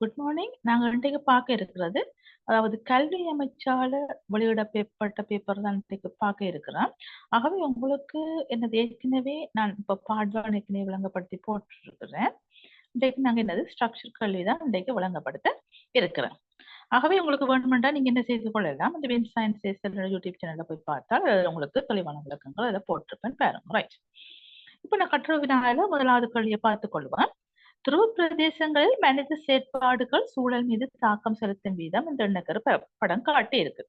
Good morning. நாங்க இன்றைக்கு பார்க்க இருக்கிறது, அதாவது கல்வி அமைச்சால வெளியிடப்பட்ட பேப்பர் தான் இன்றைக்கு பார்க்க இருக்கிறோம். ஆகவே உங்களுக்கு என்னது ஏற்கனவே நான் இப்போ பார்ட் 1 ஏற்கனவே விளங்கப்படுத்தி போட்டிருக்கிறேன். இன்றைக்கு நாங்க என்னது ஸ்ட்ரக்சர் கல்வி தான் இன்றைக்கு விளங்கப்படுத்த இருக்கிறோம். ஆகவே உங்களுக்கு வேண்டுமென்றா நீங்க என்ன செய்து கொள்ளலாம், இந்த வின் சயின்ஸ் யூடியூப் சேனல்ல போய் பார்த்தால் அதுல உங்களுக்கு தெளிவான விளக்கங்கள் அதை போட்டிருப்பேன் பாருங்க. ரைட். இப்போ நான் கற்ற வினால முதலாவது கல்வியை பார்த்துக் கொள்வேன். துருவ பிரதேசங்களில் மனித செயற்பாடுகள் சூழல் மீது தாக்கம் செலுத்தும் வீதம் இந்த எண்ணக்கரு படம் காட்டி இருக்கு.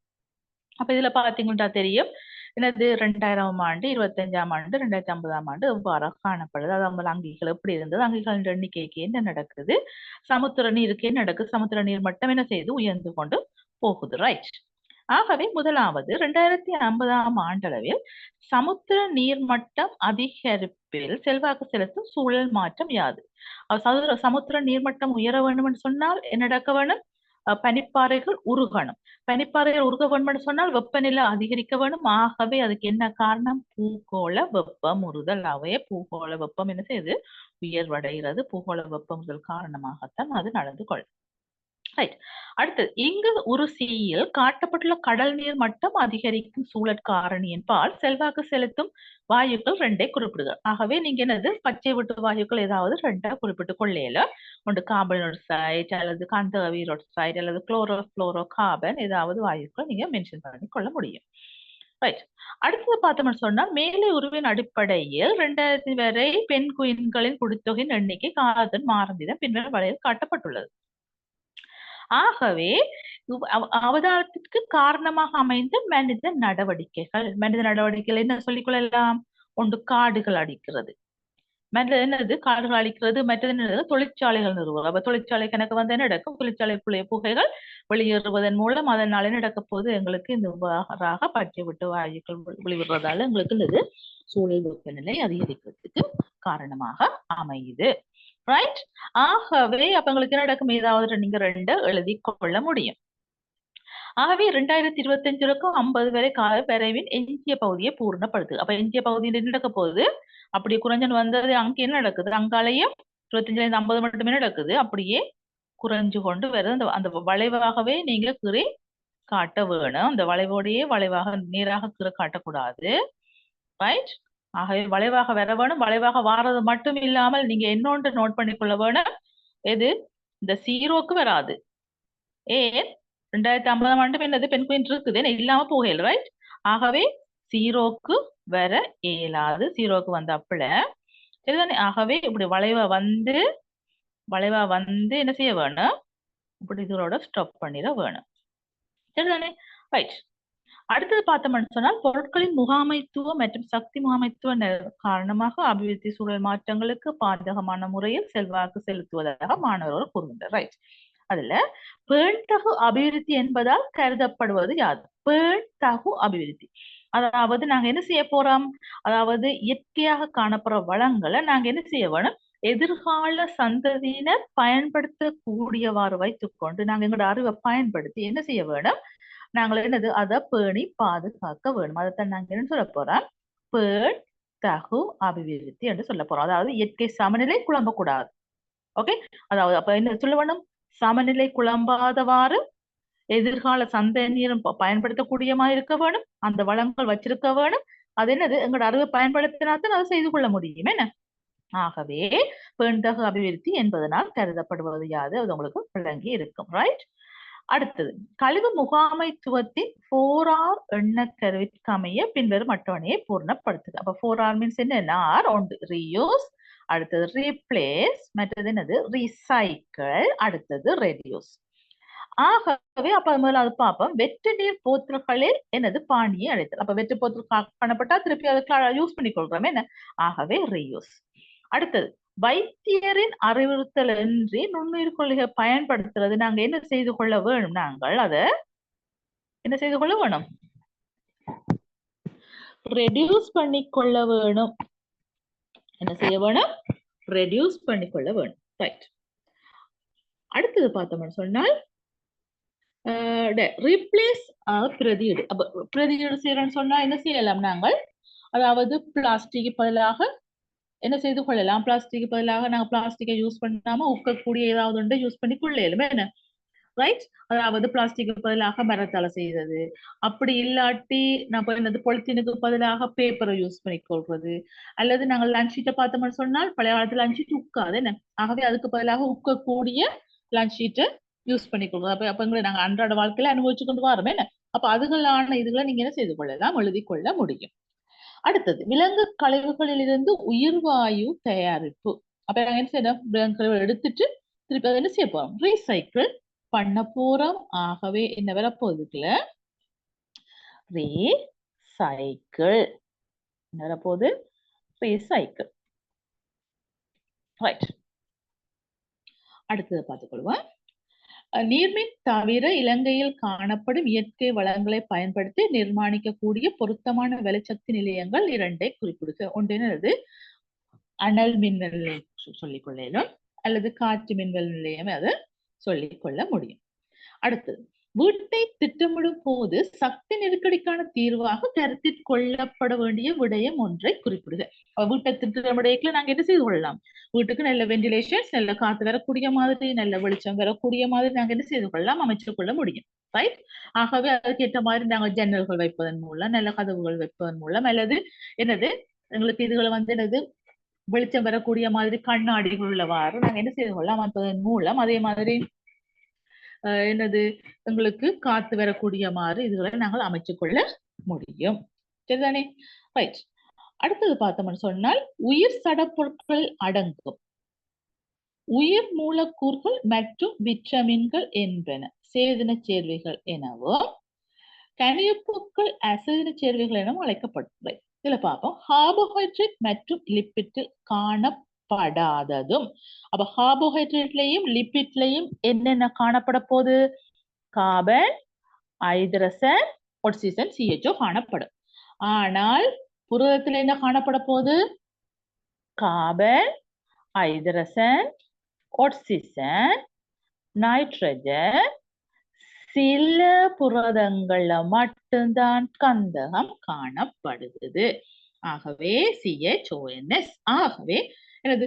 அப்ப இதுல பாத்தீங்கன்னா தெரியும், என்னது 2000 ஆண்டு, 25ஆம் ஆண்டு, 2050ஆம் ஆண்டு எவ்வாறு காணப்படுது, அது அவங்க அங்கிகள் எப்படி இருந்தது, அங்கிகளின் எண்ணிக்கைக்கு என்ன நடக்குது, சமுத்திர நீருக்கு என்ன நடக்குது, சமுத்திர நீர் மட்டம் என்ன செய்து உயர்ந்து கொண்டு போகுது. ரைட். ஆகவே முதலாவது 2050ஆம் ஆண்டளவில் சமுத்திர நீர்மட்டம் அதிகரிப்பில் செல்வாக்கு செலுத்தும் சூழல் மாற்றம் யாது? சமுத்திர நீர்மட்டம் உயர வேண்டும் என்று சொன்னால் என்ன நடக்க வேணும்? பனிப்பாறைகள் உருகணும். பனிப்பாறைகள் உருக வேண்டும் என்று சொன்னால் வெப்பநிலை அதிகரிக்க வேண்டும். ஆகவே அதுக்கு என்ன காரணம்? பூகோள வெப்பம் உறுதல். அவையே பூகோள வெப்பம் என்ன செய்யுது? உயர்வடைகிறது. பூகோள வெப்பமுறுதல் காரணமாகத்தான் அது நடந்து கொள்ளும். ரைட். அடுத்து, இங்கு ஒரு சீயில் காட்டப்பட்டுள்ள கடல் நீர் மட்டம் அதிகரிக்கும் சூழற் காரணி என்பால் செல்வாக்கு செலுத்தும் வாயுக்கள் 2 குறிப்பிடுக. ஆகவே நீங்க என்னது பச்சை விட்டு வாயுக்கள் ஏதாவது 2 குறிப்பிட்டு கொள்ளையில ஒன்று கார்பன் ஆக்சைடு அல்லது கந்தகவீர் ஆக்சைடு அல்லது குளோரோ கார்பன் ஏதாவது வாயுக்கள் நீங்க மென்ஷன் பண்ணி கொள்ள முடியும். ரைட். அடுத்தது பார்த்தோம்னு சொன்னால் மேலே உருவின் அடிப்படையில் 2000 வரை பெண் குயின்களின் குடித்தொகையின் எண்ணிக்கை காலத்துடன் மாறும் விதம் பின்னர் வளையில் காட்டப்பட்டுள்ளது. ஆகவே அவதாரத்திற்கு காரணமாக அமைந்த மனித நடவடிக்கைகள் என்ன சொல்லிக் கொள்ளலாம்? ஒன்று காடுகள் அழிக்கிறது, மற்றது என்னது காடுகள் அழிக்கிறது, மற்றது என்னது தொழிற்சாலைகள் நிறுவுவது. அப்ப தொழிற்சாலை கணக்கு வந்து என்ன நடக்கும்? தொழிற்சாலைக்குள்ளே புகைகள் வெளியேறுவதன் மூலம் அதனால என்ன நடக்க போது எங்களுக்கு இந்த உபகாராக பச்சை விட்டு வாயுக்கள் வெளிவிடுறதால எங்களுக்கு இந்த சூழல் வெப்பநிலை அதிகரிக்கிறதுக்கு காரணமாக அமையுது. ரைட். ஆகவே அப்ப உங்களுக்கு என்ன நடக்கும்? ஏதாவது நீங்க 2 எழுதி கொள்ள முடியும். ஆகவே 2025க்கும் 50 வரை கால வரைவின் எஞ்சிய பகுதியை பூர்ணப்படுத்து. அப்ப எஞ்சிய பகுதியில் என்ன நடக்க போகுது? அப்படி குறைஞ்சன் வந்தது அங்க என்ன நடக்குது? அங்காலையும் 25 50 மட்டுமே நடக்குது. அப்படியே குறைஞ்சு கொண்டு வருது. அந்த வளைவாகவே நீங்க கீறி காட்ட வேணும். அந்த வளைவோடையே வளைவாக நேராக கீற காட்டக்கூடாது. ரைட். ஆகவே வளைவாக வர வேணும். வளைவாக வாரது மட்டும் இல்லாமல் நீங்க இன்னொன்று நோட் பண்ணிக்கொள்ள வேணும். எது? இந்த 0க்கு வராது. ஏன்? 2050ஆம் ஆண்டு என்னது பெண் குயின் இருக்குது, இல்லாம போகல. ரைட். ஆகவே 0க்கு வர இயலாது. 0க்கு வந்த அப்பல சரிதானே? ஆகவே இப்படி வளைவா வந்து என்ன செய்ய வேணும்? இப்படி இதோட ஸ்டாப் பண்ணிட வேணும். சரிதானே? ரைட். அடுத்தது பார்த்தோம்னு சொன்னால் பொருட்களின் முகாமைத்துவம் மற்றும் சக்தி முகாமைத்துவ காரணமாக அபிவிருத்தி சூழல் மாற்றங்களுக்கு பாதகமான முறையில் செல்வாக்கு செலுத்துவதாக மாணவர்கள் கூறுகின்றனர். ரைட். அதுல பேண்தகு அபிவிருத்தி என்பதால் கருதப்படுவது யாது? பேண்தகு அபிவிருத்தி அதாவது நாங்க என்ன செய்ய போறோம்? அதாவது இயற்கையாக காணப்படுற வளங்களை நாங்க என்ன செய்ய வேணும்? எதிர்கால சந்ததியினர் பயன்படுத்தக்கூடியவாறு வைத்துக்கொண்டு நாங்க எங்களோட அறிவை பயன்படுத்தி என்ன செய்ய வேணும்? நாங்கள் என்னது அதை பேணி பாதுகாக்க வேணும். அதைத்தான் நாங்க என்ன சொல்ல போறோம்? பேண் தகு அபிவிருத்தி என்று சொல்ல போறோம். அதாவது இயற்கை சமநிலை குழம்பக்கூடாது. ஓகே. அதாவது அப்ப என்ன சொல்ல வேணும்? சமநிலை குழம்பாதவாறு எதிர்கால சந்ததியினரும் பயன்படுத்தக்கூடியமா இருக்க வேணும். அந்த வளங்கள் வச்சிருக்க வேணும். அது என்னது? எங்களோட அறிவை பயன்படுத்தினாத்தான் அதை செய்து கொள்ள முடியும். என்ன? ஆகவே பேண்தகு அபிவிருத்தி என்பதனால் கருதப்படுவது யாது? அது உங்களுக்கு விளங்கி இருக்கும். ரைட். அடுத்தது கழிவு முகாமைத்துவத்தின் 4R எண்ணக்கருவிற்கமைய பின்வரும் அட்டவணையை பூர்ணப்படுத்துது. அப்ப 4R மீன்ஸ் என்ன? R ஒன்று ரீயூஸ், அடுத்தது ரீப்ளேஸ், மற்றது என்னது? ரீசைக்கிள், அடுத்தது ரெடியூஸ். ஆகவே அப்ப முதல்ல அது பார்ப்போம். வெற்று நீர் போத்தல்களில் என்னது? பாணியை அழைத்தல். அப்ப வெற்று போத்தல் பண்ணப்பட்டா திருப்பி அதை யூஸ் பண்ணிக்கொள்றோம். என்ன? ஆகவே ரீயூஸ். அடுத்தது வைத்தியரின் அறிவுறுத்தல் இன்றி நுண்ணுயிர் கொள்கையை பயன்படுத்துறது நாங்க என்ன செய்து கொள்ள வேணும்? நாங்கள் அதை என்ன செய்து கொள்ள வேணும்? ரெடியூஸ் பண்ணிக்கொள்ள வேணும். என்ன செய்ய வேணும்? ரெடியூஸ் பண்ணிக்கொள்ள வேணும். ரைட். அடுத்தது பார்த்தோம்னு சொன்னால் ரீப்ளேஸ் பிரதியீடு. அப்ப பிரதியீடு செய்யறோம்னு சொன்னா என்ன செய்யலாம்? நாங்கள் அதாவது பிளாஸ்டிக் பதிலாக என்ன செய்து கொள்ளலாம், பிளாஸ்டிக் பதிலாக நாங்க பிளாஸ்டிக்கை யூஸ் பண்ணாம உக்கக்கூடிய ஏதாவது ஒன்றை யூஸ் பண்ணி கொள்ளலுமே என்ன, ரைட்? அதாவது பிளாஸ்டிக்கு பதிலாக மரத்தால செய்தது, அப்படி இல்லாட்டி நம்ம என்னது பொலித்தீனுக்கு பதிலாக பேப்பரை யூஸ் பண்ணி கொள்வது, அல்லது நாங்கள் லஞ்ச் ஷீட்டை பார்த்தோம்னு சொன்னால் பழைய காலத்துல லஞ்ச் ஷீட் உட்காது என்ன, ஆகவே அதுக்கு பதிலாக உக்கக்கூடிய லஞ்ச் ஷீட்டை யூஸ் பண்ணி கொள்வது. அப்ப எங்களை நாங்க அன்றாட வாழ்க்கையில அனுபவிச்சு கொண்டு வரோமே என்ன, அப்ப அதுகளான இதுகளை நீங்க என்ன செய்து கொள்ளலாம், எழுதி கொள்ள முடியும். அடுத்தது விலங்கு கழிவுகளில் இருந்து உயிர்வாயு தயாரிப்பு. அப்ப நாங்க என்ன செய்யணும், விலங்கு கழிவு எடுத்துட்டு திருப்பி அதை என்ன செய்ய போறோம், ரீசைக்கிள் பண்ண போறோம். ஆகவே என்ன வரப்போகுதுல, ரீசைக்கிள் என்ன வரப்போகுது, ரீசைக்கிள். ரைட், அடுத்தது பார்த்துக்கொள்வோம். நீர்மின் தவிர இலங்கையில் காணப்படும் இயற்கை வளங்களை பயன்படுத்தி நிர்மாணிக்கக்கூடிய பொருத்தமான வெளிச்சக்தி நிலையங்கள் 2 குறிப்பிடுக. ஒன்றினது அனல் மின்வெல் நிலையம் சொல்லிக் கொள்ளலும், அல்லது காற்று மின்வெல் நிலையம் அதை சொல்லிக் கொள்ள முடியும். அடுத்தது வீட்டை திட்டமிடும் போது சக்தி நெருக்கடிக்கான தீர்வாக கருத்தில் கொள்ளப்பட வேண்டிய விடயம் ஒன்றை குறிப்பிடுக. வீட்டை திட்டமிடையில நாங்க என்ன செய்து கொள்ளலாம், வீட்டுக்கு நல்ல வென்டிலேஷன், நல்ல காத்து வரக்கூடிய மாதிரி, நல்ல வெளிச்சம் வரக்கூடிய மாதிரி நாங்க என்ன செய்து கொள்ளலாம், அமைச்சு கொள்ள முடியும். ரைட்? ஆகவே அதுக்கேற்ற மாதிரி நாங்க ஜன்னல்கள் வைப்பதன் மூலம், நல்ல கதவுகள் வைப்பதன் மூலம், அல்லது என்னது எங்களுக்கு இதுகளை என்னது வெளிச்சம் வரக்கூடிய மாதிரி கண்ணாடிகள் உள்ளவாறு நாங்க என்ன செய்து கொள்ளலாம் அமைப்பதன் மூலம், அதே மாதிரி என்னது எங்களுக்கு காத்து வரக்கூடிய மாதிரி இதுகளை நாங்கள் அமைச்சு கொள்ள முடியும். சரிதானே? ரைட். அடுத்தது பார்த்தோம்னு சொன்னால் உயிர் சடப்பொருட்கள் அடங்கும் உயிர் மூலக்கூறுகள் மற்றும் விட்டமின்கள் என்பன சேதன சேர்வைகள் எனவும் கனியுப்புக்கள் அசைதன சேர்வைகள் எனவும் அழைக்கப்படுகிறது. இதுல பார்ப்போம், கார்போஹைட்ரேட் மற்றும் லிப்பிட்டில் காணப்படாததும். அப்ப கார்போஹைட்ரேட்லயும் லிப்பிட்லயும் என்னென்ன காணப்பட போகுது, கார்பன், ஹைட்ரஜன், ஆக்சிஜன், CHO காணப்படும். ஆனால் புரதத்துல என்ன காணப்பட போகுது, கார்பன், ஹைட்ரஜன், ஆக்சிஜன், நைட்ரஜன், சில புரதங்கள்ல மட்டும்தான் கந்தகம் காணப்படுகிறது. ஆகவே CHONS. ஆகவே எனது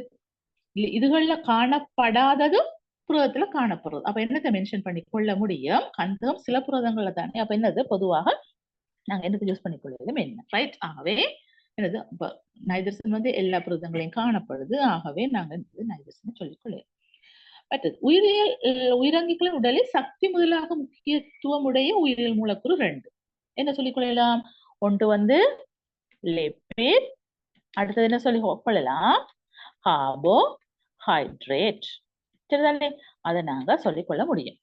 இதுகள்ல காணப்படாததும் புரதத்துல காணப்படுறது. அப்ப என்னத்தை மென்ஷன் பண்ணி கொள்ள முடியும், கந்தகம் சில புரதங்கள்ல தானே. அப்ப என்னது பொதுவாக நாங்க என்னத்தை யூஸ் பண்ணி கொள்ளும் என்ன, ரைட்? ஆகவே என்னது நைட்ரஜன் எல்லா புரதங்களையும் காணப்படுது. ஆகவே நாங்க நைட்ரஜன் சொல்லிக் கொள்ளும். உயிரியல் உயிரங்கிகளின் உடலில் சக்தி முதலாக முக்கியத்துவம் உடைய உயிரியல் மூலக்கூறு 2 என்ன சொல்லிக் கொள்ளலாம், ஒன்று லிப்பிட், அடுத்தது என்ன சொல்லி கொள்ளலாம், கார்போஹைட்ரேட். சரிதானே? அதை நாங்க சொல்லிக்கொள்ள முடியும்.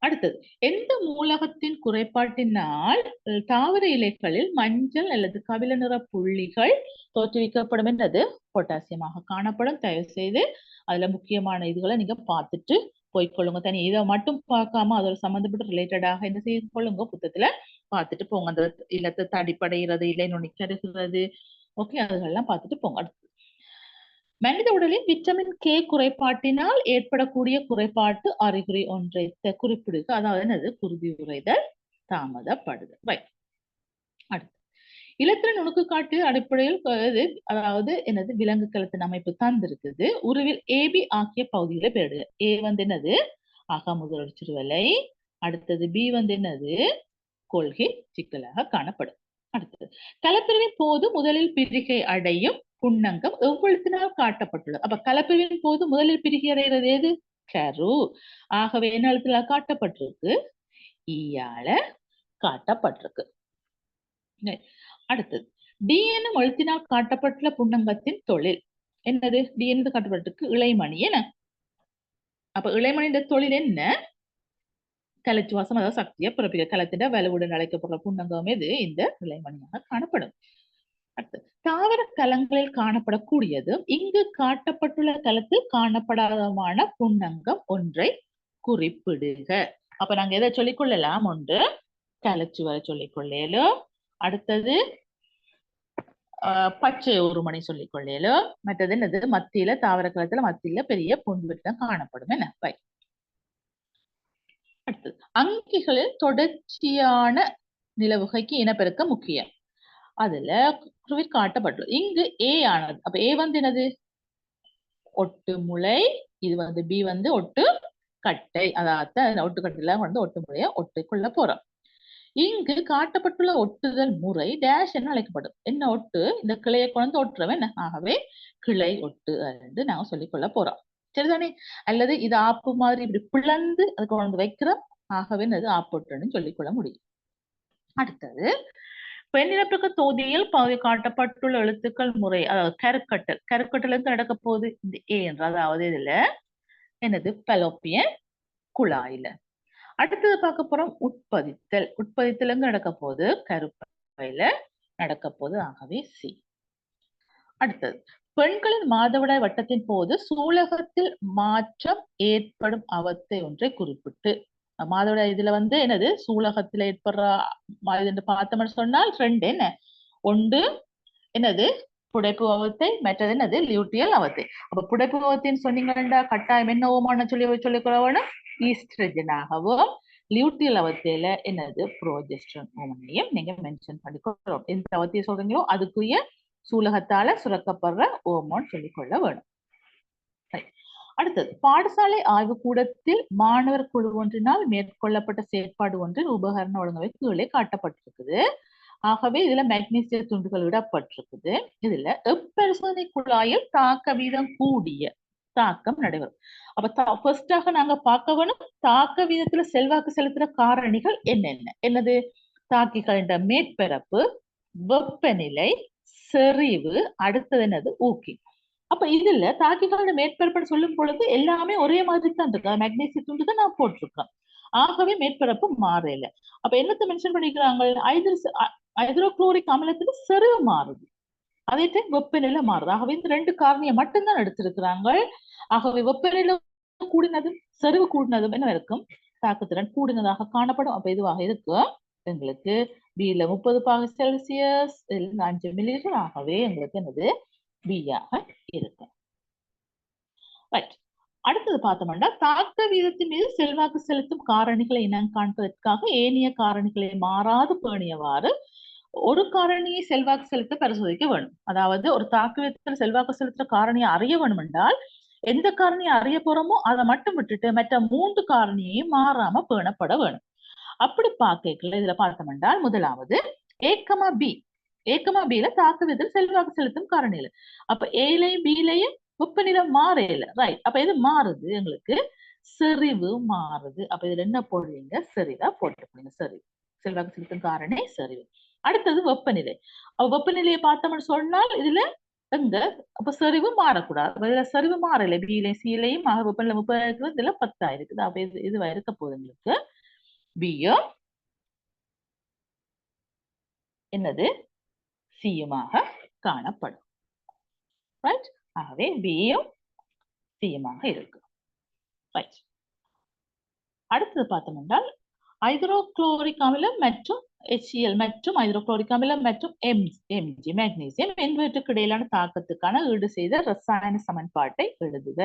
அடுத்தது எந்த மூலகத்தின் குறைபாட்டினால் தாவர இலைகளில் மஞ்சள் அல்லது கவில நிற புள்ளிகள் தோற்றுவிக்கப்படும் என்றது பொட்டாசியமாக காணப்படும். தயவு செய்து அதுல முக்கியமான இதுகளை நீங்க பார்த்துட்டு போய்கொள்ளுங்க. தனி இதை மட்டும் பார்க்காம அதோட சம்பந்தப்பட்ட ரிலேட்டடாக என்ன செய்து கொள்ளுங்க, புத்தகத்துல பார்த்துட்டு போங்க. அந்த இல்லத்தை தடிப்படைகிறது, இல்லை நுணிக்கருகிறது, ஓகே, அதெல்லாம் பார்த்துட்டு போங்க. அடுத்து மனித உடலில் விட்டமின் K குறைபாட்டினால் ஏற்படக்கூடிய குறைபாட்டு அறிகுறி ஒன்றை குறிப்பிடுக. அதாவது என்னது, குருதி உறைதல் தாமதப்படுது. ரைட். அடுத்து இலத்திர நுணுக்கு காட்டு அடிப்படையில் அதாவது என்னது விலங்கு கலத்தின் அமைப்பு தந்திருக்குது. உருவில் AB ஆகிய பகுதிகளை பெறுக. A என்னது அகமுதல் சிறுவலை, அடுத்தது B என்னது கொள்கை சிக்கலாக காணப்படும். அடுத்தது கலப்பிரிவின் போது முதலில் பிரிகை அடையும் புன்னங்கம் எவ்வளத்தினால் காட்டப்பட்டுள்ளது. அப்ப கலப்பிரிவின் போது முதலில் பிரிகை அடைகிறது எது, கரு. ஆகவே என்ன எழுத்துல காட்டப்பட்டிருக்கு, ஈயால காட்டப்பட்டிருக்கு. அடுத்தது டி என்னும் எழுத்தினால் காட்டப்பட்டுள்ள புன்னங்கத்தின் தொழில் என்னது, டி என்று காட்டப்பட்டிருக்கு இளைமணி. என்ன அப்ப இளைமணியின் தொழில் என்ன, கலச்சுவாசம், அதாவது சக்தியை பிறப்பிக்க கலத்திட வலுவுடன் அழைக்கப்படுற புன்னங்கம் எது, இந்த இளைமணியாக காணப்படும். தாவர கலங்களில் காணப்படக்கூடியது இங்கு காட்டப்பட்டுள்ள கலத்தில் காணப்படாதமான புன்னங்கம் ஒன்றை குறிப்பிடுக. அப்ப நாங்க எதை சொல்லிக் கொள்ளலாம், ஒன்று கலச்சுவரை சொல்லிக் கொள்ளலும், அடுத்தது பச்சை ஒருமணி சொல்லிக் கொள்ளலும், மற்றது என்னது மத்தியில தாவர கலத்துல மத்தியில பெரிய புன்விட்டம் காணப்படும். என்ன அடுத்தது அங்கிகளில் தொடர்ச்சியான நிலவுகைக்கு இனப்பெருக்கம் முக்கியம். அதுல காட்டப்பட்டுள்ளது. இங்கு ஏ ஆனது. அப்ப ஏ வந்து என்னது? ஒட்டு முளை. இது வந்து பி வந்து ஒட்டு கட்டை. அதாவது ஒட்டுக்கட்டையில வந்து ஒட்டு முளைய ஒட்டுக்குள்ள போறோம். இங்கு காட்டப்பட்டுள்ள ஒட்டுதல் முறை டேஷ் என அழைக்கப்படும். என்ன ஒட்டு? இந்த கிளையை கொண்டு ஒட்டுறவன் என்ன? ஆகவே கிளை ஒட்டு என்று நாங்க சொல்லிக்கொள்ள போறோம். சரிதானே? அல்லது இது ஆப்பு மாதிரி இப்படி பிளந்து அது கொண்டு வைக்கிறோம். ஆகவே அது ஆப்பொட்டுன்னு சொல்லிக்கொள்ள முடியும். அடுத்தது பெண்ணிறப்புக்கு தொகுதியில் காட்டப்பட்டுள்ள எழுத்துக்கள் முறை, அதாவது கருக்கட்டல். கருக்கட்டல் இருந்து நடக்க போகுது இந்த ஏ என்ற, அதாவது இதுல என்னது? பலோப்பியன் குழாயில. அடுத்தது பார்க்க போறோம் உட்பதித்தல். உட்பதித்தல் எங்க நடக்க போகுது? கருப்பையில நடக்க போகுது. ஆகவே சி. அடுத்தது பெண்களின் மாதவிடாய் வட்டத்தின் போது சூலகத்தில் மாற்றம் ஏற்படும் அவத்தை ஒன்றை குறிப்பிட்டு. மாதவிடாய் இதுல வந்து என்னது? சூலகத்துல ஏற்படுற பார்த்தோம்னு சொன்னால் ரெண்டு என்ன? ஒன்று என்னது? புடைப்பு அவத்தை, மற்றது என்னது? லியூட்டியல் அவத்தை. அப்ப புடைப்பு அவத்தைன்னு சொன்னீங்கன்னா கட்டாயம் என்ன ஓமான சொல்லிக்கொள்ளணும்? ஈஸ்ட்ரஜனாகவும், லியூட்டியல் அவத்தையில என்னது? புரோஜெஸ்டரான் ஓமனையும் நீங்க மென்ஷன் பண்ணிக்கொள்ளணும். எந்த அவத்தையை சொல்றீங்களோ அதுக்குரிய சூலகத்தால சுரக்கப்படுற ஓமோன் சொல்லிக்கொள்ள வேணும். அடுத்தது பாடசாலை ஆய்வுக்கூடத்தில் மாணவர் குழு ஒன்றினால் மேற்கொள்ளப்பட்ட செயற்பாடு ஒன்றின் உபகரண ஒழுங்கமை கீழே காட்டப்பட்டிருக்குது. ஆகவே இதுல மெக்னீசிய துண்டுகள் இடப்பட்டிருக்குது. இதுல எப்பரிசோதனை குழாயில் தாக்க வீதம் கூடிய தாக்கம் நடைபெறும். அப்ப ஃபர்ஸ்டாக நாங்க பார்க்க வேணும், தாக்க வீதத்துல செல்வாக்கு செலுத்துற காரணிகள் என்னென்ன? என்னது? தாக்கிகளின் மேற்பரப்பு, வெப்பநிலை, செறிவு, அடுத்தது என்னது? ஊக்கி. அப்ப இதுல தாக்கிகளோட மேற்பரப்புன்னு சொல்லும் பொழுது எல்லாமே ஒரே மாதிரி தான் இருக்கு. மெக்னீசிய துண்டு தான் நான் போட்டிருக்கேன். ஆகவே மேற்பரப்பு மாறல. அப்ப என்னத்தை மென்ஷன் பண்ணிக்கிறாங்க? ஹைட்ரோகுளோரிக் அமிலத்துல செறிவு மாறுது. அதே டைம் வெப்பநிலை மாறுது. ஆகவே இந்த ரெண்டு காரணியை மட்டும்தான் எடுத்திருக்கிறாங்க. ஆகவே வெப்பநிலை கூடினதும் செறிவு கூடினதும் என்ன இருக்கும்? தாக்குத்திறன் கூடினதாக காணப்படும். அப்ப இதுவாக இருக்கும் எங்களுக்கு பில 30°C, 5 மில்லிலிட்டர். ஆகவே எங்களுக்கு என்னது? பியாக இருக்கும். அடுத்தது பார்த்தோம்னா தாக்க வீதத்தின் மீது செல்வாக்கு செலுத்தும் காரணிகளை இனம் காண்பதற்காக ஏனைய காரணிகளை மாறாது பேணியவாறு ஒரு காரணியை செல்வாக்கு செலுத்த பரிசோதிக்க வேணும். அதாவது ஒரு தாக்க வீதத்தில் செல்வாக்கு செலுத்துற காரணியை அறிய வேணும் என்றால் எந்த காரணியை அறிய போறோமோ அதை மட்டும் விட்டுட்டு மற்ற 3 காரணியையும் மாறாம பேணப்பட வேணும். அப்படி பார்க்கல இதுல பார்த்தோம்னா முதலாவது ஏக்கமா பி. ஏக்கமா பில தாக்க வீதத்தில் செல்வாக்கு செலுத்தும் காரணிகள். அப்ப ஏலையும் பிலையும் வெப்பநிலை மாறல. ரைட். அப்ப இது மாறுது எங்களுக்கு? செறிவு மாறுது. அப்ப இதுல என்ன போடுவீங்க? செறிவா போட்டுக்கோங்க. செறிவு செல்வாக்கு செலுத்தும் காரணி செறிவு. அடுத்தது வெப்பநிலை. அப்ப வெப்பநிலையை பார்த்தோம்னு சொன்னால் இதுல எங்க? அப்ப செறிவு மாறக்கூடாது. இதுல செறிவு மாறல. பிலையும் சிலையும் வெப்பநிலை 30 இருக்குது, இதுல 10 இருக்குது. அப்ப இது இருக்க போகுது எங்களுக்கு பியும் என்னது? சியுமாக காணப்படும். ரைட். ஆகவே பியும் சியுமாக இருக்கு. ரைட். அடுத்தது பார்த்தோம் என்றால் ஹைட்ரோகுளோரிக் அமிலம் மற்றும் HCl மற்றும் ஹைட்ரோகுளோரிக் அமிலம் மற்றும் Mg மெக்னீசியம் என்பவற்றுக்கு இடையிலான தாக்கத்துக்கான ஈடு செய்த ரசாயன சமன்பாட்டை எழுதுக.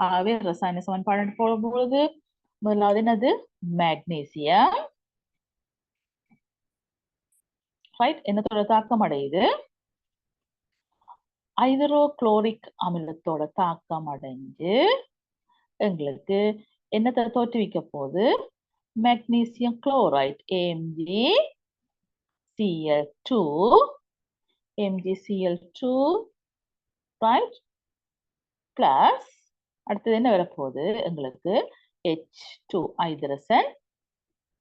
ஆகவே ரசாயன சமன்பாடு போடும்பொழுது முதலாவது என்னது? மெக்னீசியம் ரைட் என்னத்தோட தாக்கம் அடையுது? ஹைட்ரோகுளோரிக் அமிலத்தோட தாக்கம் அடைஞ்சு எங்களுக்கு என்னத்தை தோற்றுவிக்க போகுது? Magnesium chloride MgCl2 right plus அடுத்தது என்ன வரப்போகுது எங்களுக்கு? H2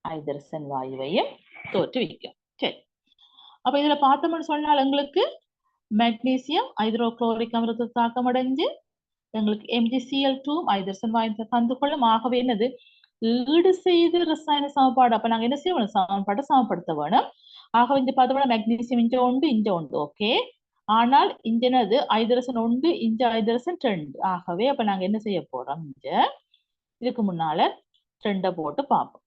ஹைட்ரசன் வாயுவையும் தோற்றுவிக்கும். சரி. அப்ப இதுல பார்த்தோம்னு சொன்னால் எங்களுக்கு மெக்னீசியம் ஹைட்ரோகுளோரிக் அமிலத்தை தாக்கம் அடைஞ்சு எங்களுக்கு MgCl2 ஹைட்ரசன் வாயு தந்து கொள்ளும். ஆகவே என்னது? ஈடு செய்து ரசாயன சமன்பாடு. அப்ப நாங்க என்ன செய்யணும்? சமன்பாட்டை சமப்படுத்த வேணும். ஆகவே இந்த பார்த்தோம்னா மெக்னீசியம் இங்க உண்டு ஓகே. ஆனால் இங்க என்னது? ஹைட்ரசன் உண்டு, இங்க ஹைட்ரசன் 2. ஆகவே அப்ப நாங்க என்ன செய்ய போறோம்? இங்க இதுக்கு முன்னால 2 போட்டு பார்ப்போம்.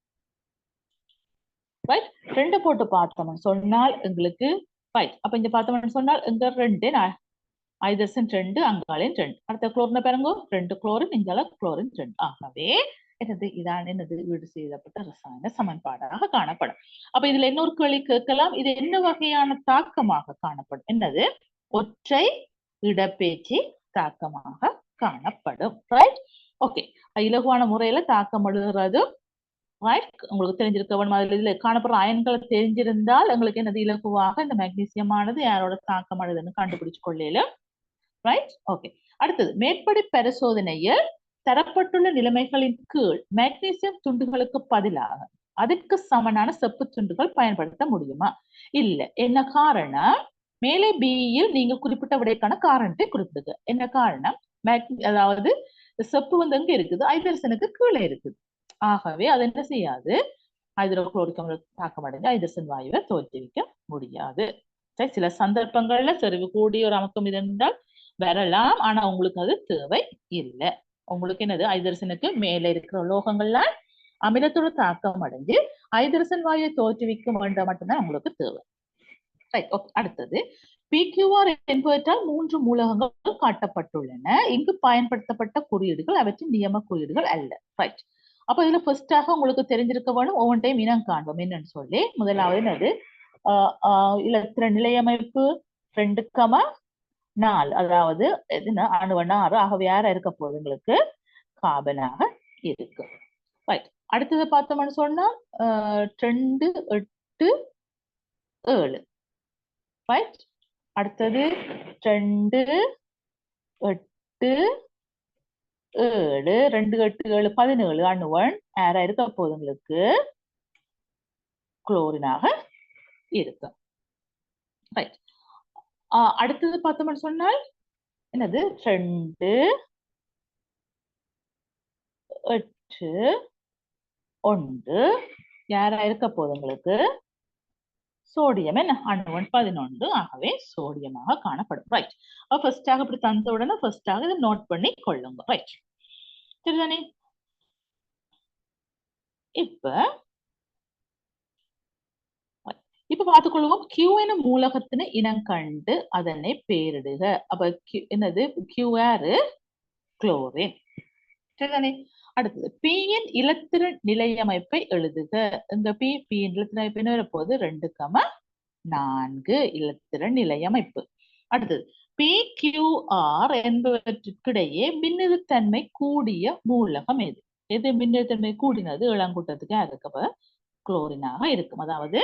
ரைட். 2 போட்டு பார்த்தோம்னு சொன்னால் எங்களுக்கு ரைட். அப்ப இங்க பார்த்தோம்னு சொன்னால் இங்க 2 ஹைட்ரசன் 2, அங்காலையும் 2. அடுத்த குளோரின் பாருங்க, 2 குளோரின், இங்கால குளோரின் 2. ஆகவே இதான் ஈடு செய்யப்பட்ட ரசாயன சமன்பாடாக காணப்படும். அப்ப இதுல இன்னொரு கேள்வி கேட்கலாம், இது என்ன வகையான தாக்கமாக காணப்படும்? என்னது? ஒற்றை இடப்பெயர்ச்சி தாக்கமாக காணப்படும். ரைட்? ஓகே, இலகுவான முறையில தாக்கம் எழுதுறது ரைட், உங்களுக்கு தெரிஞ்சிருக்க வேணும். அதுல இதுல காணப்படுற அயன்களை தெரிஞ்சிருந்தால் எங்களுக்கு என்னது இலகுவாக இந்த மெக்னீசியம் ஆனது யாரோட தாக்கம் எழுதுன்னு கண்டுபிடிச்சு கொள்ளையிலும். ரைட்? ஓகே, அடுத்தது மேற்படி பரிசோதனையில் தரப்பட்டுள்ள நிலைமைகளின் கீழ் மெக்னீசியம் துண்டுகளுக்கு பதிலாக அதற்கு சமனான செப்பு துண்டுகள் பயன்படுத்த முடியுமா? இல்ல. என்ன காரணம்? மேலே பியில் நீங்க குறிப்பிட்ட விடைக்கான காரணத்தை குறிப்பிடுங்க. என்ன காரணம்? அதாவது செப்பு வந்து எங்க இருக்குது? ஐதரசனுக்கு கீழே இருக்குது. ஆகவே அது என்ன செய்யாது, ஹைட்ரோகுளோரிக் அமில தாக்கம் அடைந்து ஹைட்ரஜன் வாயுவை தோற்றுவிக்க முடியாது. சரி, சில சந்தர்ப்பங்கள்ல செறிவு கூடிய ஒரு அமுக்கம் இருந்தால் வரலாம், ஆனா உங்களுக்கு அது தேவை இல்லை. உங்களுக்கு என்னது, ஹைட்ரஜனுக்கு மேலே இருக்கிற உலோகங்கள்ல அமிலத்தோட தாக்கம் அடைஞ்சு ஹைட்ரஜன் வாயுவை தோற்றுவிக்க வேண்டாம் மட்டும்தான் உங்களுக்கு தேவை. Right, okay. அடுத்தது PQR என்பவற்றால் 3 மூலகங்கள் காட்டப்பட்டுள்ளன. இங்கு பயன்படுத்தப்பட்ட குறியீடுகள் அவற்றின் நியம குறியீடுகள் அல்ல. ரைட், அப்ப இதுல ஃபர்ஸ்டாக உங்களுக்கு தெரிஞ்சிருக்க வேணும், ஒவ்வொரு டைம் இனம் காண்போம் என்னன்னு சொல்லி. முதலாவது என்னது, இலத்திர நிலையமைப்பு 2,4, அதாவது அணு 6. ஆகவே யாரா இருக்க போகுது? உங்களுக்கு கார்பனாக இருக்கு. ரைட், அடுத்தது பார்த்தோம்னு சொன்னா 2, 8, 7. ரைட், அடுத்தது 2, 8, 7, 2, 8, 7, 17 அணுவன் யாரா இருக்க போகுது? உங்களுக்கு குளோரினாக இருக்கு. ரைட், அடுத்தது பார்த்தோம்னு சொன்னால் என்னது, 2, 8, 1 யாரா இருக்க போகுது? உங்களுக்கு சோடியம். என்ன அணுவன் 11. ஆகவே சோடியமாக காணப்படும். ரைட், ஃபர்ஸ்டாக இப்படி தந்த உடனே ஃபர்ஸ்டாக இதை நோட் பண்ணி கொள்ளுங்க. ரைட், சரிதானே? இப்ப பார்த்துக்கொள்வோம். Q எனும் மூலகத்தின இனம் கண்டு அதனை பெயரிடுக. அப்ப என்னது, QR குளோரின். சரிதானே? அடுத்தது P யின் இலத்திர நிலையமைப்பை எழுதுக. இந்த P யின் இலத்திர அமைப்பு வரப்போது 2,4 இலத்திர நிலையமைப்பு. அடுத்தது PQR என்பவற்றுக்கிடையே மின்னிருத்தன்மை கூடிய மூலகம் எது? எது மின்னிருத்தன்மை கூடினது? 7ஆம் கூட்டத்துக்கு அதுக்கு குளோரினாக இருக்கும். அதாவது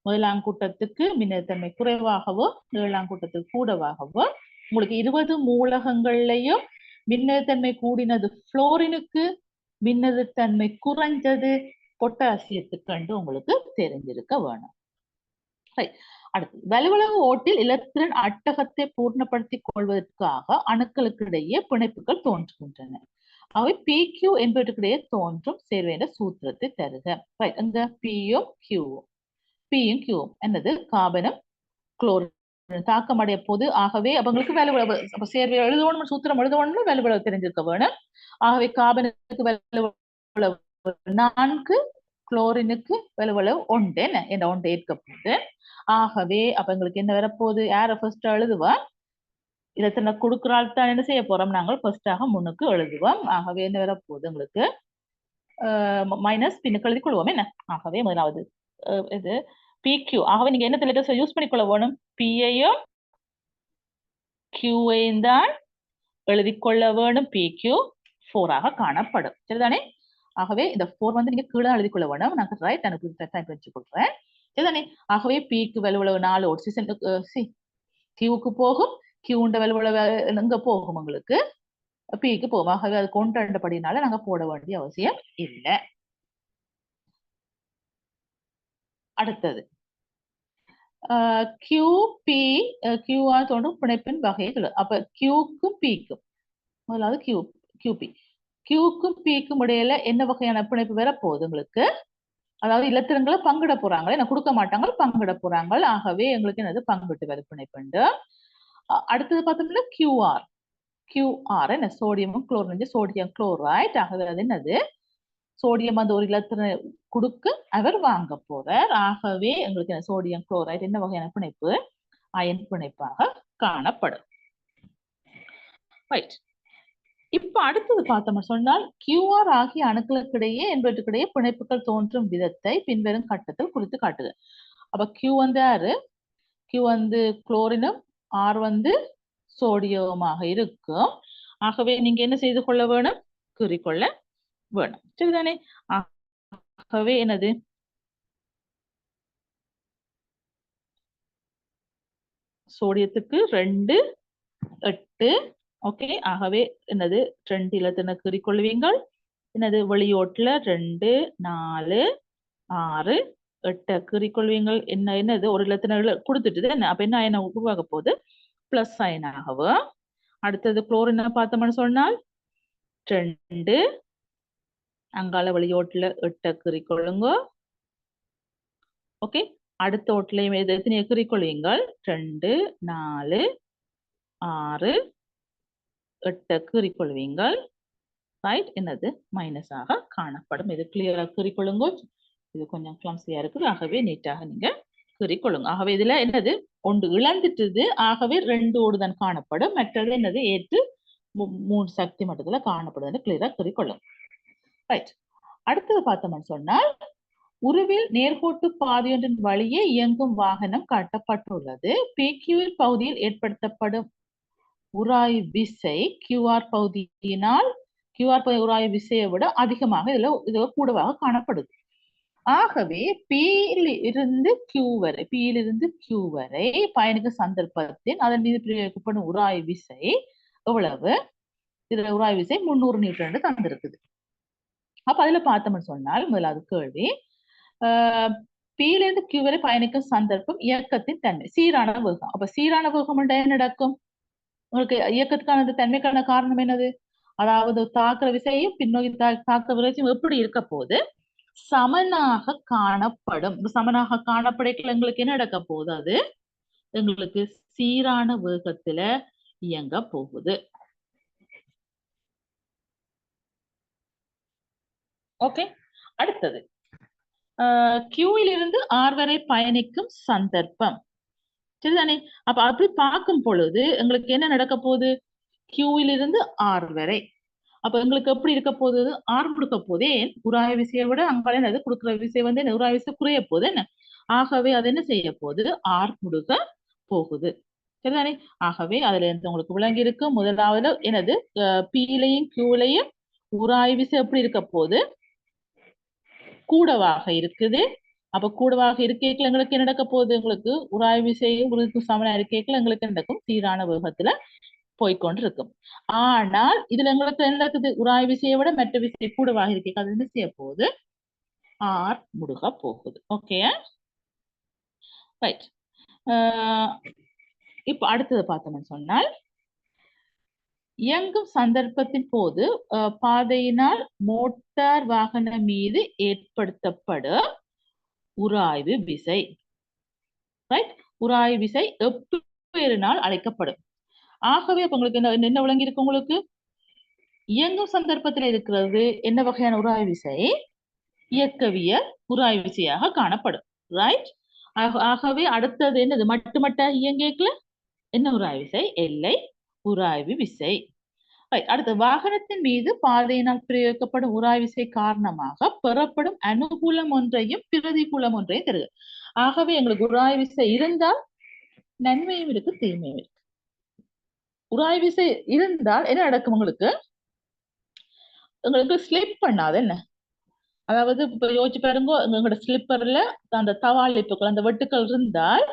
1ஆம் கூட்டத்துக்கு மின்னிருத்தன்மை குறைவாகவோ 7ஆம் கூட்டத்துக்கு கூடவாகவோ உங்களுக்கு 20 மூலகங்கள்லயும் மின்னிருத்தன்மை கூடினது புளோரினுக்கு, மின்னிருத்தன்மை குறைஞ்சது பொட்டாசியத்துக்கு கண்டு உங்களுக்கு தெரிஞ்சிருக்க வேணும். அடுத்து வலுவளவு ஓட்டில் இலத்திரன் அட்டகத்தை பூர்ணப்படுத்திக் கொள்வதற்காக அணுக்களுக்கு இடையே பிணைப்புகள் தோன்றுகின்றன. அவை PQ என்பவற்றுக்கிடையே தோன்றும் சேர்வு என்ற சூத்திரத்தை தருக. இந்த Pயும் Qவும் என்னது, கார்பனும் குளோரின் தாக்கம் அடைய போது. ஆகவே அவங்களுக்கு வலுவளவு சேர்வை எழுதணும், சூத்திரம் எழுதணும், வலுவளவு தெரிஞ்சிருக்க வேணும். ஆகவே கார்பனுக்கு வலுவளவு 4, குளோரினுக்கு வலுவளவு 1 என்ற 1 ஏற்க போகுது. ஆகவே அப்ப எங்களுக்கு என்ன வரப்போகுது? யார ஃபர்ஸ்ட் எழுதுவோம்? இலத்திரனை கொடுக்கிறாள் தான் என்ன செய்ய போறோம்? நாங்கள் ஃபர்ஸ்டாக முன்னுக்கு எழுதுவோம். ஆகவே என்ன வரப்போகுது? உங்களுக்கு மைனஸ் பின்னுக்கு எழுதி கொள்வோம். என்ன? ஆகவே முதலாவது இது PQ. ஆகவே நீங்க என்ன லெட்டர்ஸ் யூஸ் பண்ணிக்கொள்ள வேணும்? P-ஐயும் Q-ஐயும் தான் எழுதி கொள்ள வேணும். PQ 4ஆக காணப்படும். சரிதானே? ஆகவே இந்த 4 வந்து நீங்க கீழே எழுதி கொள்ள வேணும். நான் ரைட் எனக்கு டைப் வச்சு கொடுக்குறேன். சரிதானே? ஆகவே P-க்கு வலுவளவு 4 ஆக்சிஜன் Q-க்கு போகும். Q-ண்ட வலுவளவு எங்க போகும்? உங்களுக்கு P-க்கு போகும். ஆகவே அது கொண்டபடினால நாங்க போட வேண்டிய அவசியம் இல்லை. அடுத்தது QR தோன்றும் பிணைப்பின் வகைகள். அப்ப Q-க்கும் P-க்கும் முதலாவது QP. Q-க்கும் P-க்கும் இடையில என்ன வகையான பிணைப்பு வர போகுது? உங்களுக்கு அதாவது இலத்திரங்களை பங்கிட போறாங்க. என்ன கொடுக்க மாட்டாங்க, பங்கிட போறாங்க. ஆகவே எங்களுக்கு என்னது, பங்கிட்டு வர பிணைப்பு. அடுத்தது பார்த்தோம்னா QR என்ன, சோடியமும் குளோரின், சோடியம் குளோரைட். ஆகவே அது என்னது, சோடியம் அந்த ஒரு இலத்திரனை கொடுக்க அவர் வாங்க போறார். ஆகவே எங்களுக்கு என்ன, சோடியம் குளோரைட் என்ன வகையான பிணைப்பு? அயன் பிணைப்பாக காணப்படும். ரைட், இப்ப இப்ப அடுத்தது பார்த்தோம் சொன்னால் QR ஆகிய அணுக்களுக்கிடையே என்பவற்றுக்கிடையே பிணைப்புகள் தோன்றும் விதத்தை பின்வரும் கட்டத்தில் குறித்து காட்டுது. அப்ப Q வந்து யாரு? Q வந்து குளோரினும், R வந்து சோடியமாக இருக்கும். ஆகவே நீங்க என்ன செய்து கொள்ள வேணும்? குறிக்கொள்ள வேணும். சரிதானே? ஆகவே என்னது? சோடியத்துக்கு 2 8. ஓகே, ஆகவே என்னது 2 இலத்தின குறிக்கொள்வீங்கள். என்னது வெளியோட்டுல 2 4 6 8 குறிக்கொள்வீங்கள். என்னது ஒரு இலத்தின கொடுத்துட்டு என்ன அப்ப என்ன உருவாக போகுது? பிளஸ் சைனாகவும். அடுத்தது குளோரினை பார்த்தோம்னு சொன்னால் 2 அங்கால வெளியோட்டுல 8 குறிக்கொள்ளுங்க. ஓகே, அடுத்த ஓட்டுலையும் எத்தனை குறிக்கொள்வீங்கள்? 2 4 6 8 குறிக்கொள்வீங்கள். ரைட், என்னது மைனஸாக காணப்படும். இது கிளியரா குறிக்கொள்ளுங்க. இது கொஞ்சம் கிளம்சியா இருக்குது. ஆகவே நீட்டாக நீங்க குறிக்கொள்ளுங்க. ஆகவே இதுல என்னது ஒன்று இழந்துட்டுது. ஆகவே 2 ஓடுதான் காணப்படும். மற்றது என்னது ஏற்று 3 சக்தி மட்டத்துல காணப்படுது. கிளியரா குறிக்கொள்ளும். ரைட், அடுத்தது பார்த்தோம்னு சொன்னால் உருவில் நேர்கோட்டு பாதையொன்றின் வழியே இயங்கும் வாகனம் காட்டப்பட்டுள்ளது. PQ பகுதியில் ஏற்படுத்தப்படும் உராய்வு விசை QR பகுதியினால் QR பகுதி உராய்வு விசையை விட அதிகமாக இதுல கூடவாக காணப்படுது. ஆகவே P-லிருந்து Q வரை பயணிக்கும் சந்தர்ப்பத்தில் அதன் மீது பிரயோகிக்கப்படும் உராய்வு விசை எவ்வளவு? இதுல உராய்வு விசை 300 நியூட்டன் என்று தந்திருக்குது. அப்ப அதுல பார்த்தோம்னு சொன்னால் முதலாவது கேள்வி, P-லிருந்து Q வரை பயணிக்கும் சந்தர்ப்பம் இயக்கத்தின் தன்மை சீரான வேகம். அப்ப சீரான வேகம் என்ன நடக்கும்? உங்களுக்கு இயக்கத்துக்கான தன்மைக்கான காரணம் என்னது? அதாவது தாக்குற விசையும் பின்னோக்கி தாக்குற விசையும் எப்படி இருக்க போது? சமனாக காணப்படும். சமனாக காணப்படைக்கல எங்களுக்கு என்ன நடக்க போகுது? அது எங்களுக்கு சீரான வேகத்துல இயங்க போகுது. ஓகே, அடுத்தது Q-லிருந்து R வரை பயணிக்கும் சந்தர்ப்பம். சரிதானே? அப்ப அப்படி பார்க்கும் பொழுது எங்களுக்கு என்ன நடக்க போகுது? Q-லிருந்து R வரை. அப்ப எங்களுக்கு எப்படி இருக்க போகுது? R கொடுக்க போதே உராய்வு விசையை விட அங்கால என்னது கொடுக்குற விசை வந்து உராய்வு விசை குறைய போகுது என்ன? ஆகவே அது என்ன செய்ய போகுது? R கொடுக்க போகுது. சரிதானே? ஆகவே அதுல இருந்து உங்களுக்கு விளங்கி இருக்கு. முதலாவது என்னது P-லையும் Q-லையும் உராய்வு விசை எப்படி இருக்க போகுது? கூடவாக இருக்குது. அப்ப கூடவாக இருக்கைகள் எங்களுக்கு என்ன நடக்க போகுது? உங்களுக்கு உராய்வு விசையும் உங்களுக்கு சமனா இருக்கைகள் எங்களுக்கு நடக்கும் சீரான வேகத்துல போய்கொண்டு இருக்கும். ஆனால் இதுல எங்களுக்கு என்ன இருக்குது? உராய்வு விசையை விட மற்ற விசை கூடவாக இருக்க அது என்ன செய்ய போகுது? R முடுக போகுது. Okay, right. இப்ப அடுத்தது பார்த்தோம்னு சொன்னால் இயங்கும் சந்தர்ப்பத்தின் போது பாதையினால் மோட்டார் வாகனம் மீது ஏற்படுத்தப்படும் உராய்வு விசை. ரைட், உராய்வு விசை எப்பெயரினால் அழைக்கப்படும். ஆகவே இப்ப உங்களுக்கு என்ன விளங்கி இருக்கு? உங்களுக்கு இயங்கும் சந்தர்ப்பத்தில் இருக்கிறது என்ன வகையான உராய்வு விசை? இயக்கவியல் உராய்வு விசையாக காணப்படும். ரைட், ஆகவே அடுத்தது என்னது? மட்டுமட்ட இயங்கியக்குல என்ன உராய்வு விசை? எல்லை உராய்வு விசை. அடுத்த வாகனத்தின் மீது பாதையினால் பிரயோகிக்கப்படும் உராய்வு விசை காரணமாக பெறப்படும் அனுகூலம் ஒன்றையும் பிரதிகூலம் ஒன்றையும் தருது. ஆகவே எங்களுக்கு உராய்வு விசை இருந்தால் நன்மையும் இருக்கு, தீமையும் இருக்கு. உராய்வு விசை இருந்தால் என்ன நடக்கும்? உங்களுக்கு ஸ்லிப் பண்ணாது என்ன? அதாவது இப்ப யோசிச்சு பாருங்க, எங்களோட ஸ்லிப்பர்ல அந்த தவாளிப்புகள் அந்த வெட்டுக்கள் இருந்தால்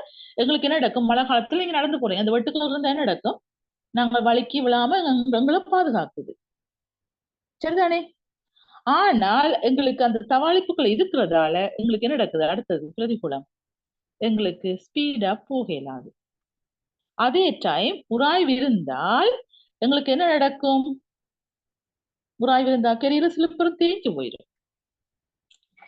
எங்களுக்கு என்ன நடக்கும்? மழை காலத்துல நீங்க நடந்து போறீங்க, அந்த வெட்டுக்கள் இருந்தா என்ன நடக்கும்? நாங்க வழுக்கி விழாம எங்களை பாதுகாக்குது. சரிதானே? ஆனால் எங்களுக்கு அந்த தவாளிப்புகள் இருக்கிறதால எங்களுக்கு என்ன நடக்குது? அடுத்தது பிரதிகூலம், எங்களுக்கு ஸ்பீடா போக இயலாது. அதே டைம் உராய்வு இருந்தால் எங்களுக்கு என்ன நடக்கும்? உராய்வு இருந்தா கெரியர ஸ்லிப்பர் தேய்ஞ்சு போயிடும்.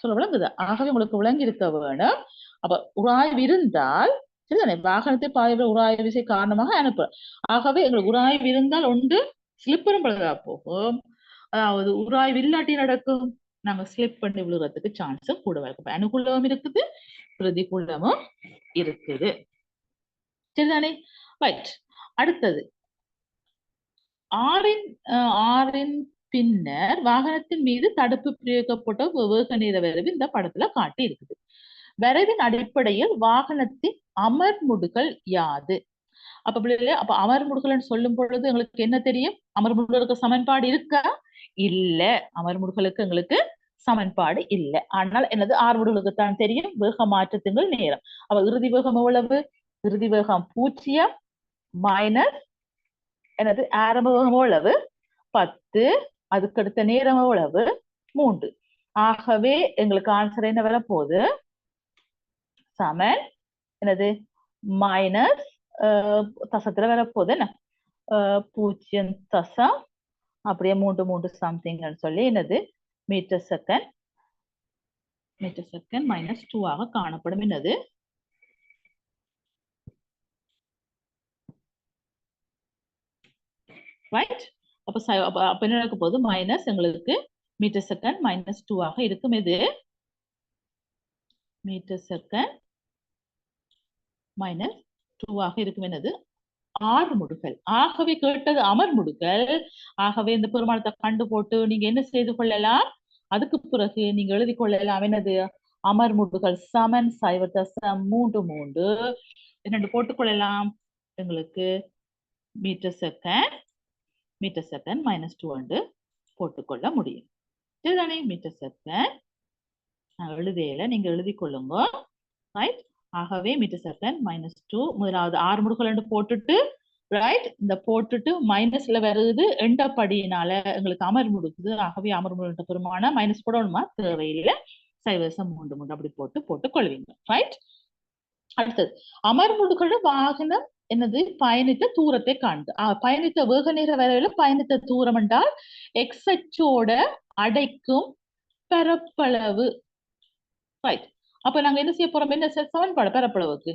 சொல்ல விளங்குது? ஆகவே உங்களுக்கு விளங்கி இருக்க வேணும். அப்ப உராய்வு இருந்தால் சரிதானே? வாகனத்தை பாதையில உராய்வு விசை காரணமாக அனுப்பும். ஆகவே எங்களுக்கு உராய்வு இருந்தால் ஒன்று ஸ்லிப்பரும் பழுதா போகும். அதாவது உராய்வு இல்லாட்டி நடக்கும், நாங்க ஸ்லிப் பண்ணி விழுறதுக்கு சான்ஸும் கூட இருக்கும். அனுகூலமும் இருக்குது, பிரதிகூலமும் இருக்குது. சரிதானே? ரைட், அடுத்தது ஆறின் பின்னர் வாகனத்தின் மீது தடுப்பு பிரயோகிக்கப்பட்ட வேக நேர வரைவு இந்த படத்துல காட்டி இருக்குது. வரைவின் அடிப்படையில் வாகனத்தின் அமர்முடுகள் யாது? அப்ப அமர்முடுகள்னு சொல்லும் பொழுது எங்களுக்கு என்ன தெரியும்? அமர்முடுகளுக்கு சமன்பாடு இருக்கா? இல்ல. அமர்முடுகளுக்கு எங்களுக்கு சமன்பாடு இல்லை. ஆனால் எனது ஆர்முடுகளுக்கு தான் தெரியும் வேக மாற்றத்தின் நேரம். அப்ப இறுதி வேகம் எவ்வளவு? இறுதி வேகம் 0 மைனஸ் எனது ஆரம்ப வேகம் எவ்வளவு? 10. அதுக்கடுத்த நேரம் எவ்வளவு? 3. ஆகவே எங்களுக்கு ஆன்சர் என்ன வரப்போகுது? சமன் எனது மைனஸ் தசத்துல வரப்போகுது என்ன 0 தசம் அப்படியே 3 சம்திங்னு சொல்லி என்னது மீட்டர் செகண்ட் -2 ஆக காணப்படும். என்னது ரைட்? அப்ப என்ன நடக்க போகுது? மைனஸ் எங்களுக்கு மீட்டர் செகண்ட் -2 ஆக இருக்கும். இது மீட்டர் செகண்ட் -2 ஆக இருக்கும். என்னது ஆர்முடுகள். ஆகவே கேட்டது அமர்முடுகள். ஆகவே இந்த பெருமானத்தை கண்டு போட்டு நீங்க என்ன செய்து கொள்ளலாம்? அதுக்கு பிறகு நீங்க எழுதி கொள்ளலாம். என்னது அமர்முடுகள் சமன் 0.33 என்னென்று போட்டுக்கொள்ளலாம். எங்களுக்கு மீட்டர் செகண்ட் -2 போட்டுக்கொள்ள முடியும். சரிதானே? மீட்டர் செகண்ட் நான் எழுதியில நீங்க எழுதி கொள்ளுங்க. ரைட்? ஆகவே மீட்டர் செகண்ட் -2 முதலாவது ஆர்முடுகள் போட்டுட்டு ரைட் இந்த போட்டுட்டு மைனஸ்ல வருது எண்டப்படியினால எங்களுக்கு அமர் முடுக்குது. ஆகவே அமர் முடுத்த பெருமான மைனஸ் போடணுமா? தேவையில்லை. 0.33 அப்படி போட்டு கொள்வீங்க. ரைட்? அடுத்தது அமர்முடுகளோட வாகனம் என்னது பயணித்த தூரத்தை காண்து. பயணித்த வேக நேர வரைவில் பயணித்த தூரம் என்றால் எக்ஸ் அச்சோட அடைக்கும் பரப்பளவு. ரைட்? அப்ப நாங்க என்ன செய்ய போறோம்? என்ன சமன்பாடு பரப்பளவுக்கு?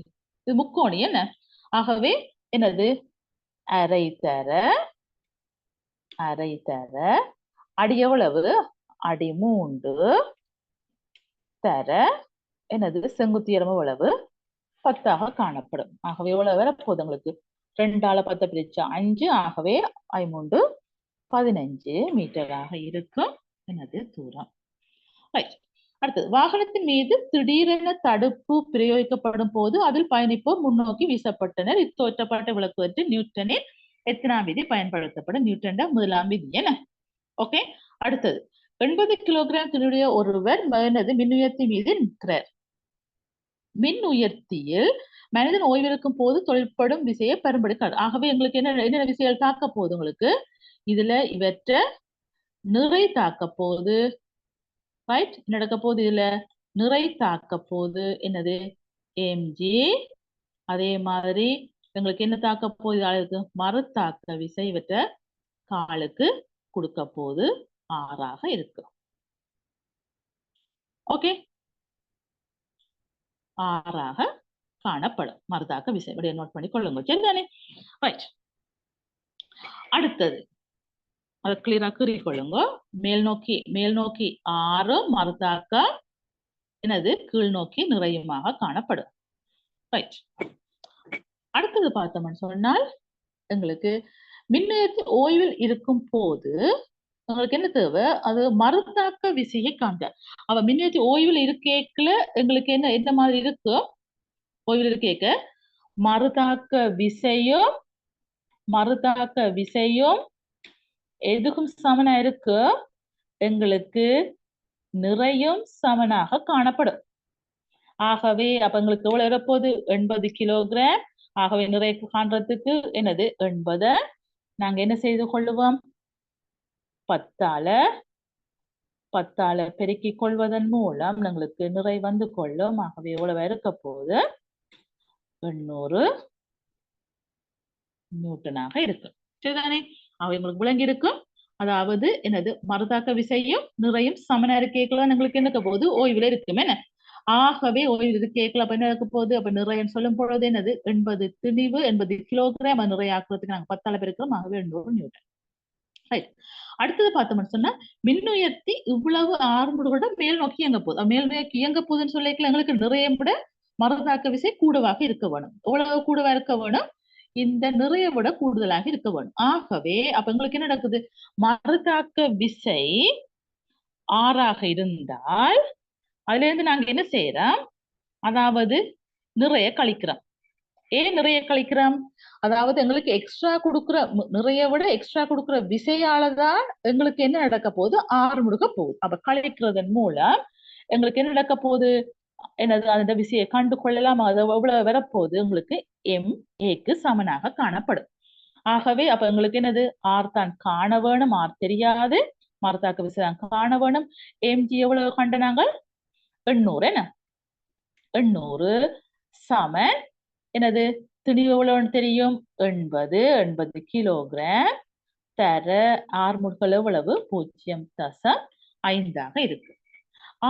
இது முக்கோணி என்ன? ஆகவே என்னது அரை தர அடி எவ்வளவு? அடி 3 தர என்னது செங்குத்தியரம் எவ்வளவு? 10 காணப்படும். ஆகவே எவ்வளவு வரப்போகுது உங்களுக்கு? 2ஆல 10 பிரிச்சா 5. ஆகவே 5 15 மீட்டராக இருக்கும் என்னது தூரம். ரைட்? அடுத்தது வாகனத்தின் மீது திடீரென தடுப்பு பிரயோகிக்கப்படும் போது அதில் பயணிப்போர் முன்னோக்கி வீசப்பட்டனர். இத்தோற்றப்பட்ட விளக்குவதற்கு நியூட்டனின் எத்தனாம் விதி பயன்படுத்தப்படும்? நியூட்டன் முதலாம் விதி என்ன? ஓகே. அடுத்தது 80 கிலோகிராம் திணியுடைய ஒருவர் மின் உயர்த்தி மீது நிற்கிறார். மின் உயர்த்தியில் மனிதன் ஓய்விருக்கும் போது தொழிற்படும் விசையை பெரும்படுக்காது. ஆகவே எங்களுக்கு என்ன விசைகள் தாக்க போகுது? உங்களுக்கு இதுல இவற்றை நிறை தாக்க போகுது. ரைட்? நடக்க போகுது. இதுல நிறை தாக்க போகுது. என்னது mg. அதே மாதிரி எங்களுக்கு என்ன தாக்க போகுது? ஆளுக்கு மறுதாக்க விசை இவற்றை காலுக்கு கொடுக்க போது 6ஆக இருக்கு. ஓகே, 6ஆக காணப்படும் மறுதாக்க விசை. நோட் பண்ணி கொள்ளுங்க. சரிதானே? ரைட். அடுத்தது அதை கிளியரா கொள்ளுங்க. மேல் நோக்கி 6 மறுதாக்க என்னது கீழ் நோக்கி நிறையுமாக காணப்படும். ரைட். அடுத்தது பார்த்தோம்னு சொன்னால் எங்களுக்கு மின்னுயர்த்தி ஓய்வில் இருக்கும் போது உங்களுக்கு என்ன தேவை? அது மறுதாக்க விசையை காண்க. அவ மின்னுயர்த்தி ஓய்வில் இருக்கேக்கல எங்களுக்கு என்ன மாதிரி இருக்கு? ஓய்வில் இருக்கேக்க மறுதாக்க விசையும் எதுக்கும் சமனா இருக்கு? எங்களுக்கு நிறையும் சமனாக காணப்படும். ஆகவே அப்ப எங்களுக்கு எவ்வளவு வரப்போகுது? 80 கிலோகிராம். ஆகவே நிறை காண்றதுக்கு என்னது 80 நாங்க என்ன செய்து கொள்ளுவோம்? 10ஆல பெருக்கிக் கொள்வதன் மூலம் எங்களுக்கு நிறை வந்து கொள்ளும். ஆகவே எவ்வளவு இருக்க போகுது? 800 நியூட்டனாக இருக்கு. சரிதானே? அவை உங்களுக்கு விளங்கி இருக்கும். அதாவது என்னது மறுதாக்க விசையும் நிறையும் சமனா இருக்கேக்கலாம் எங்களுக்கு என்ன போகுது? ஓய்வுல இருக்கும். என்ன? ஆகவே ஓய்வு கேட்கல. அப்ப என்ன இருக்க போகுது? அப்ப நிறையன்னு சொல்லும் பொழுது என்னது 80 திணிவு 80 கிலோகிராம் நிறைய ஆக்குறதுக்கு நாங்க 10ஆல பெருக்கிறோம். ஆகவே 800 நியூட்டன். ரைட். அடுத்தது பார்த்தோம்னு சொன்னா மின்னுயர்த்தி இவ்வளவு ஆர்முடுகளோட மேல் நோக்கி இயங்க போகுது. மேல் நோக்கி இயங்க போகுதுன்னு சொல்லிக்கல எங்களுக்கு நிறைய விட மறுதாக்க விசை கூடவாக இருக்க வேணும். எவ்வளவு கூடவா இருக்க வேணும்? இந்த நிறைய விட கூடுதலாக இருக்க வேண்டும். ஆகவே அப்ப எங்களுக்கு என்ன நடக்குது, மறுதாக்க விசை 6ஆக இருந்தால் அதுல இருந்து நாங்க என்ன செய்யறோம், அதாவது நிறைய கழிக்கிறோம். ஏன் நிறைய கழிக்கிறோம், அதாவது எங்களுக்கு எக்ஸ்ட்ரா கொடுக்குற நிறைய விட எக்ஸ்ட்ரா கொடுக்குற விசையாலதான் எங்களுக்கு என்ன நடக்க போகுது, 6 முடுக்க போகுது. அப்ப கழிக்கிறதன் மூலம் எங்களுக்கு என்ன நடக்க போகுது, என்னது அந்த விசையை கண்டு கொள்ளலாம். அது எவ்வளவு வரப்போகுது, உங்களுக்கு MAக்கு சமனாக காணப்படும். ஆகவே அப்ப எங்களுக்கு என்னது, ஆர் தான் காண வேணும், ஆர் தெரியாது, மறுதாக்க விசை தான் காண வேணும். MG எவ்வளவு கண்ட நாங்கள் 800, என்ன 800 சமன் என்னது, திணிவு எவ்வளவுன்னு தெரியும், 80 கிலோகிராம் தர ஆர்முட்கள் எவ்வளவு 0.5 இருக்கு.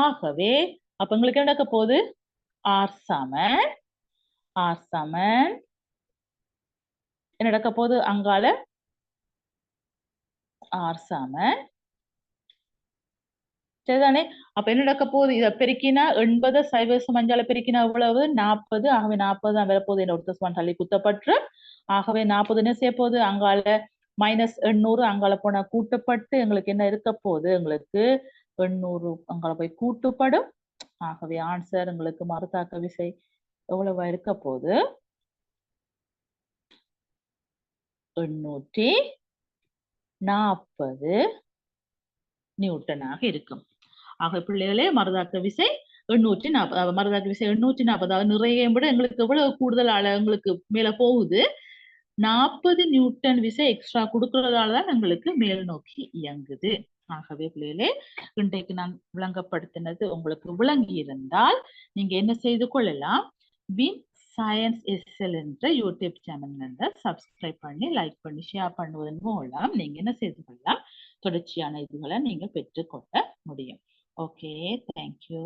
ஆகவே அப்ப எங்களுக்கு என்ன நடக்க போகுது, ஆர் சமன் என்ன நடக்க போகுது, அங்கால ஆர் சமன் சரிதானே. அப்ப என்ன நடக்க போகுது, இதை பெருக்கினா 80 0.5 பெருக்கினா எவ்வளவு 40. ஆகவே 40 தான் வரப்போகுது, என்ன ஒருத்தர் தள்ளி குத்தப்பட்டு. ஆகவே 40 என்ன செய்ய போகுது, அங்கால -800 அங்கால போனா கூட்டப்பட்டு எங்களுக்கு என்ன இருக்க போகுது, எங்களுக்கு 800 அங்கால போய் கூட்டுப்படும். ஆகவே ஆன்சர் எங்களுக்கு மறுதாக்க விசை எவ்வளவா இருக்க போகுது, 840 நியூட்டனாக இருக்கும். ஆக பிள்ளைகளே, மறுதாக்க விசை 840, மறுதாக்க விசை 840, நிறைய விட எங்களுக்கு எவ்வளவு கூடுதல் எங்களுக்கு மேல போகுது, 40 நியூட்டன் விசை எக்ஸ்ட்ரா கொடுக்கறதால தான் எங்களுக்கு மேல் நோக்கி இயங்குது. ஆகவே பிள்ளைகளே, இன்றைக்கு நான் விளங்கப்படுத்தினது உங்களுக்கு விளங்கி இருந்தால் நீங்க என்ன செய்து கொள்ளலாம், வின் சயின்ஸ் எஸ்எல் என்ற யூடியூப் சேனல் சப்ஸ்கிரைப் பண்ணி, லைக் பண்ணி, ஷேர் பண்ணுவதன் மூலம் நீங்க என்ன செய்து கொள்ளலாம், தொடர்ச்சியான இதுகளை நீங்க பெற்றுக்கொள்ள முடியும். Okay, thank you.